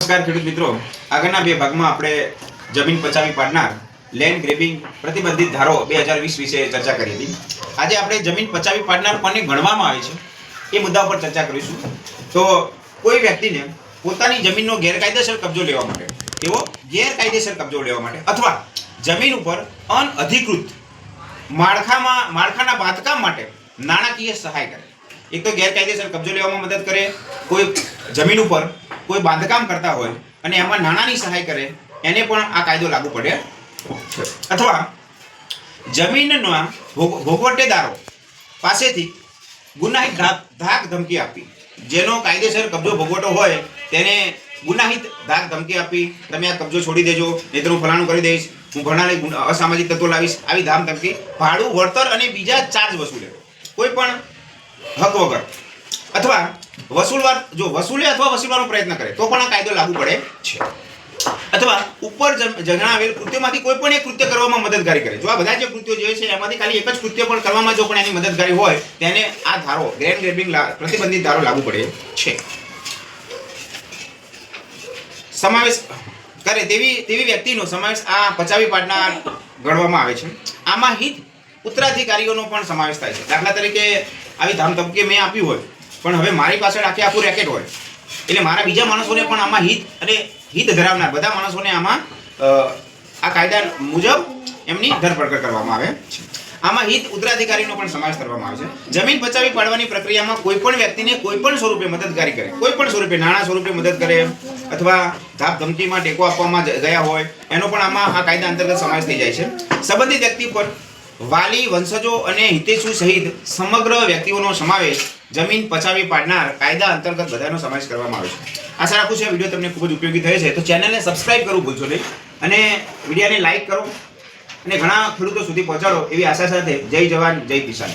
નમસ્કાર ખેડૂત મિત્રો, આગળના બે ભાગમાં આપણે જમીન પચાવી પાડનાર લેન્ડ ગ્રેબિંગ પ્રતિબંધિત ધારો 2020 વિશે ચર્ચા કરી હતી. આજે આપણે જમીન પચાવી પાડનાર કોને ગણવામાં આવે છે એ મુદ્દા પર ચર્ચા કરીશું. તો કોઈ વ્યક્તિને પોતાની જમીનનો ગેરકાયદેસર કબજો લેવા માટે, ગેરકાયદેસર કબજો લેવા માટે અથવા જમીન ઉપર અનઅધિકૃત માળખાના બાંધકામ માટે નાણાકીય સહાય કરે. એક તો ગેરકાયદેસર કબજો લેવામાં મદદ કરે, કોઈ જમીન ઉપર કોઈ બાંધકામ કરતા હોય અને એમાં નાણાંની સહાય કરે, એને પણ આ કાયદો લાગુ પડે. અથવા જમીનના ભોગવટેદારો પાસેથી ગુનાહિત ધાક ધમકી આપી, જેનો કાયદેસર કબજો ભોગવટો હોય તેને ગુનાહિત ધાક ધમકી આપી, તમે આ કબજો છોડી દેજો, નહીંતર હું ફલાણું કરી દઈશ, હું ઘણા અસામાજિક તત્વો લાવીશ, આવી ધામ ધમકી, ભાડું, વળતર અને બીજા ચાર્જ વસૂલે કોઈ પણ હક વગર, અથવા વસૂલે અથવા વસૂલવાનો પ્રયત્ન કરે તો પણ આ કાયદો લાગુ પડે છે. અથવા ઉપર જણાવેલ કૃત્યોમાંથી કોઈ પણ એક કૃત્ય કરવામાં મદદગારી કરે. જો આ બધા જે કૃત્યો જે છે એમાંથી ખાલી એક જ કૃત્ય પણ કરવામાં જો પણ એની મદદગારી હોય તેને આ ધારો લેન્ડ ગ્રેબિંગ પ્રતિબંધિત ધારો લાગુ પડે છે. સમાવેશ કરે તેવી વ્યક્તિનો સમાવેશ આ પચાવી પાડનાર ગણવામાં આવે છે. આમાં હિત ઉત્તરાધિકારીઓનો પણ સમાવેશ થાય છે. દાખલા તરીકે આવી ધામ ધમકી મેં આપ્યું હોય પણ હવે મારી પાછળ આખું રેકેટ હોય, એટલે મારા બીજા માણસોને પણ આમાં હિત ધરાવનાર બધા માણસોને આમાં આ કાયદા મુજબ એમની ધરપકડ કરવામાં આવે છે. આમાં હિત ઉત્તરાધિકારીનો પણ સમાવેશ કરવામાં આવે છે. જમીન પચાવી પાડવાની પ્રક્રિયામાં કોઈ પણ વ્યક્તિને કોઈ પણ સ્વરૂપે મદદગારી કરે, કોઈ પણ સ્વરૂપે નાણાં સ્વરૂપે મદદ કરે અથવા ધાક ધમકીમાં ટેકો આપવામાં ગયા હોય એનો પણ આમાં આ કાયદા અંતર્ગત સમાવેશ થઈ જાય છે. સંબંધિત વ્યક્તિ પર વાલી, વંશજો અને હિતેશુ સહિત સમગ્ર વ્યક્તિઓનો સમાવેશ જમીન પચાવી પાડનાર કાયદા અંતર્ગત બધાનો સમાવેશ કરવામાં આવે છે. આશા રાખું છું આ વિડીયો તમને ખૂબ જ ઉપયોગી થયો છે. તો ચેનલને સબસ્ક્રાઇબ કરવું ભૂલશો નહીં અને વિડીયોને લાઇક કરો અને ઘણા ખેડૂતો સુધી પહોંચાડો એવી આશા સાથે જય જવાન જય કિસાન.